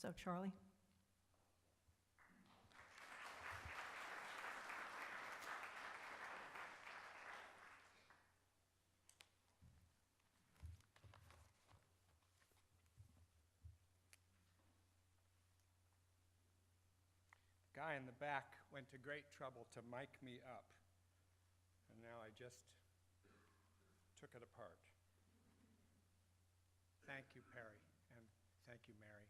So Charlie? The guy in the back went to great trouble to mic me up, and now I just took it apart. Thank you, Perry, and thank you, Mary.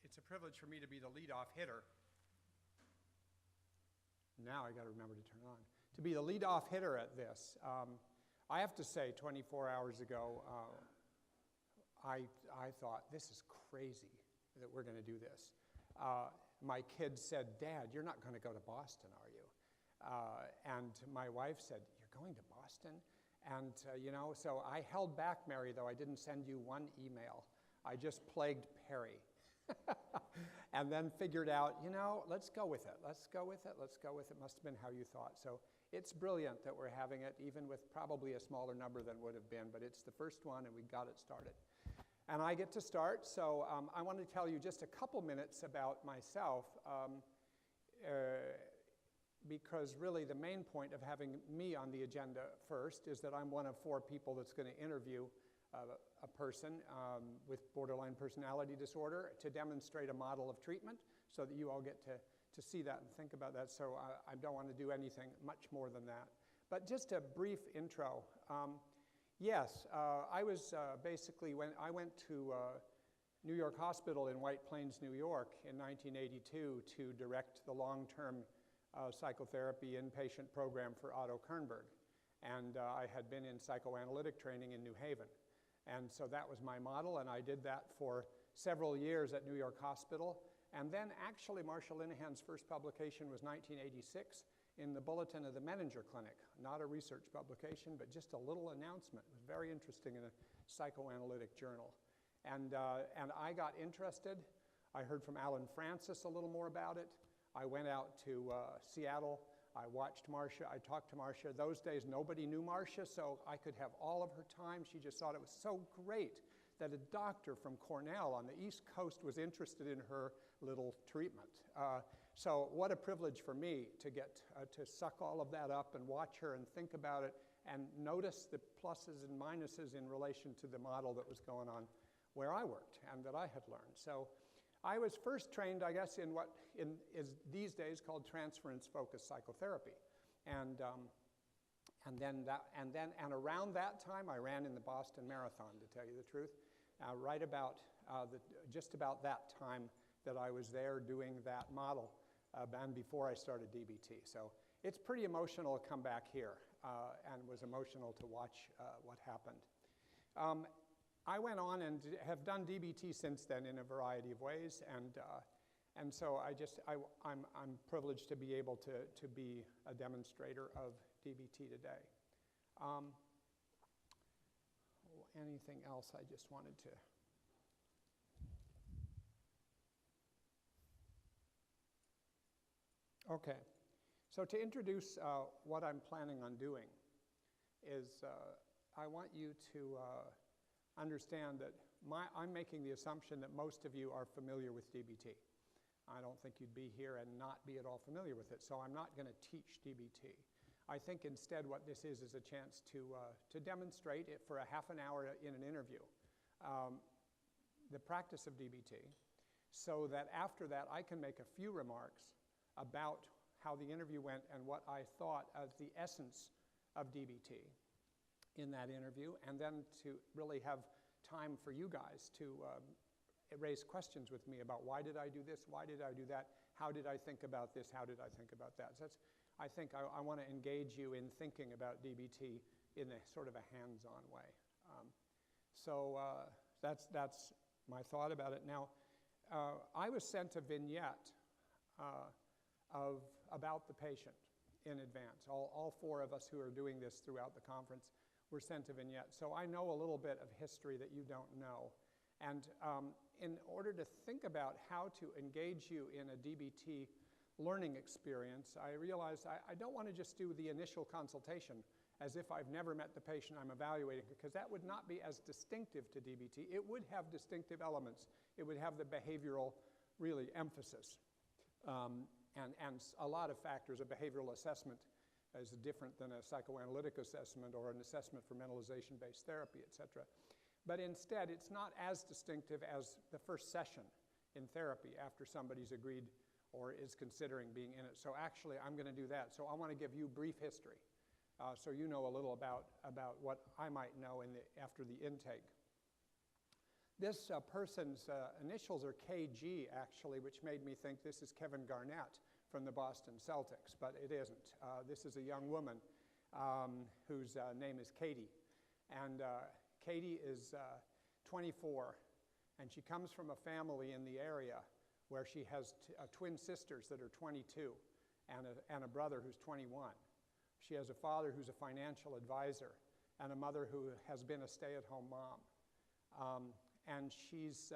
It's a privilege for me to be the leadoff hitter. Now I got to remember to turn it on. To be the leadoff hitter at this. I have to say, 24 hours ago, I thought, this is crazy that we're going to do this. My kids said, Dad, you're not going to go to Boston, are you? And my wife said, you're going to Boston? And, so I held back, Mary, though I didn't send you one email. I just plagued Perry. And then figured out, let's go with it. Let's go with it. Let's go with it. Must have been how you thought. So it's brilliant that we're having it, even with probably a smaller number than would have been. But it's the first one, and we got it started. And I get to start, so I want to tell you just a couple minutes about myself, because really the main point of having me on the agenda first is that I'm one of 4 people that's going to interview a person with borderline personality disorder to demonstrate a model of treatment so that you all get to see that and think about that. So I don't want to do anything much more than that. But just a brief intro. Yes, I was basically, when I went to New York Hospital in White Plains, New York in 1982 to direct the long-term psychotherapy inpatient program for Otto Kernberg. And I had been in psychoanalytic training in New Haven. And so that was my model, and I did that for several years at New York Hospital. And then actually Marsha Linehan's first publication was 1986 in the Bulletin of the Menninger Clinic. Not a research publication, but just a little announcement. It was very interesting in a psychoanalytic journal. And I got interested. I heard from Alan Francis a little more about it. I went out to Seattle. I watched Marsha. I talked to Marsha. Those days, nobody knew Marsha, so I could have all of her time. She just thought it was so great that a doctor from Cornell on the East Coast was interested in her little treatment. So what a privilege for me to get to suck all of that up and watch her and think about it and notice the pluses and minuses in relation to the model that was going on where I worked and that I had learned. So I was first trained, I guess, in what is these days called transference-focused psychotherapy, and around that time, I ran in the Boston Marathon, to tell you the truth, right about just about that time that I was there doing that model, and before I started DBT. So it's pretty emotional to come back here, and was emotional to watch what happened. I went on and have done DBT since then in a variety of ways, and so I'm privileged to be able to be a demonstrator of DBT today. Anything else I just wanted to? Okay, so to introduce what I'm planning on doing is I want you to understand that I'm making the assumption that most of you are familiar with DBT. I don't think you'd be here and not be at all familiar with it, so I'm not going to teach DBT. I think instead what this is a chance to demonstrate it for a half an hour in an interview, the practice of DBT, so that after that I can make a few remarks about how the interview went and what I thought of the essence of DBT in that interview, and then to really have time for you guys to raise questions with me about why did I do this, why did I do that, how did I think about this, how did I think about that. So I think I want to engage you in thinking about DBT in a sort of a hands-on way. That's my thought about it. Now, I was sent a vignette about the patient in advance. All 4 of us who are doing this throughout the conference were sent a vignette. So I know a little bit of history that you don't know. And in order to think about how to engage you in a DBT learning experience, I realized I don't want to just do the initial consultation as if I've never met the patient I'm evaluating, because that would not be as distinctive to DBT. It would have distinctive elements. It would have the behavioral, really, emphasis. And a lot of factors. A behavioral assessment is different than a psychoanalytic assessment or an assessment for mentalization-based therapy, et cetera. But instead, it's not as distinctive as the first session in therapy after somebody's agreed or is considering being in it. So actually, I'm going to do that. So I want to give you brief history, so you know a little about what I might know after the intake. This person's initials are KG, actually, which made me think this is Kevin Garnett from the Boston Celtics, but it isn't. This is a young woman whose name is Katie. And Katie is 24, and she comes from a family in the area where she has twin sisters that are 22 and a brother who's 21. She has a father who's a financial advisor and a mother who has been a stay-at-home mom. And she's,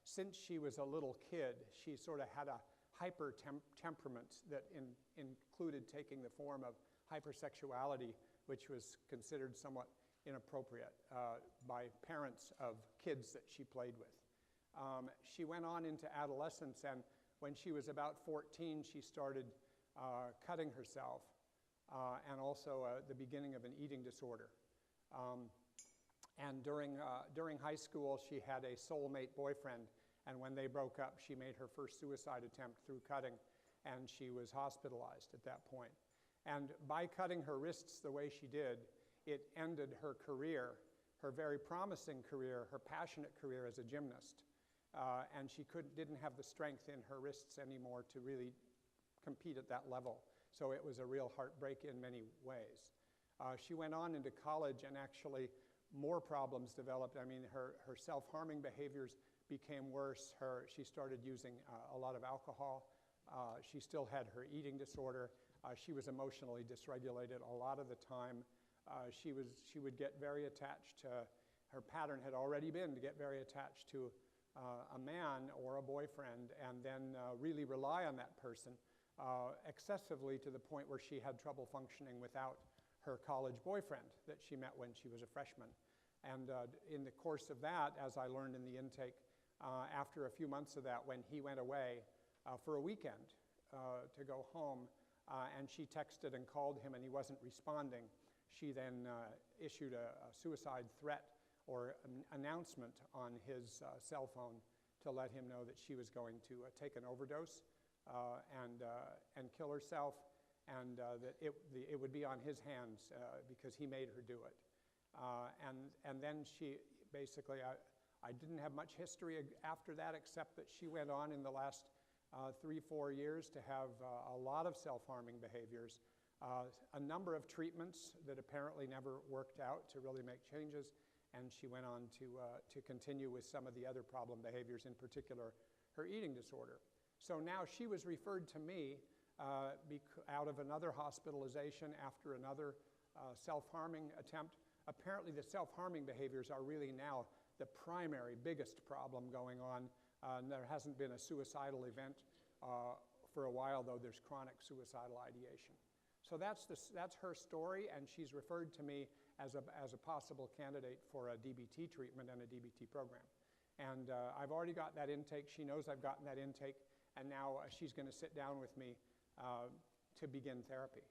since she was a little kid, she sort of had a hyper-temperament that included taking the form of hypersexuality, which was considered somewhat inappropriate by parents of kids that she played with. She went on into adolescence, and when she was about 14, she started cutting herself, and also the beginning of an eating disorder. And during high school, she had a soulmate boyfriend, and when they broke up, she made her first suicide attempt through cutting, and she was hospitalized at that point. And by cutting her wrists the way she did, it ended her career, her very promising career, her passionate career as a gymnast. And she didn't have the strength in her wrists anymore to really compete at that level. So it was a real heartbreak in many ways. She went on into college, and actually more problems developed. I mean, her self-harming behaviors became worse. She started using a lot of alcohol. She still had her eating disorder. She was emotionally dysregulated a lot of the time. She would get very attached. Her pattern had already been to get very attached to a man or a boyfriend, and then really rely on that person excessively, to the point where she had trouble functioning without her college boyfriend that she met when she was a freshman. And in the course of that, as I learned in the intake, after a few months of that, when he went away for a weekend to go home, and she texted and called him and he wasn't responding, she then issued a suicide threat or an announcement on his cell phone to let him know that she was going to take an overdose and kill herself, and that it would be on his hands because he made her do it. And then she basically, I didn't have much history after that, except that she went on in the last 3-4 years to have a lot of self-harming behaviors, a number of treatments that apparently never worked out to really make changes, and she went on to continue with some of the other problem behaviors, in particular her eating disorder. So now she was referred to me out of another hospitalization after another self-harming attempt. Apparently the self-harming behaviors are really now the primary, biggest problem going on. There hasn't been a suicidal event for a while, though there's chronic suicidal ideation. So that's her story, and she's referred to me as a possible candidate for a DBT treatment and a DBT program. And I've already got that intake. She knows I've gotten that intake, and now she's going to sit down with me to begin therapy.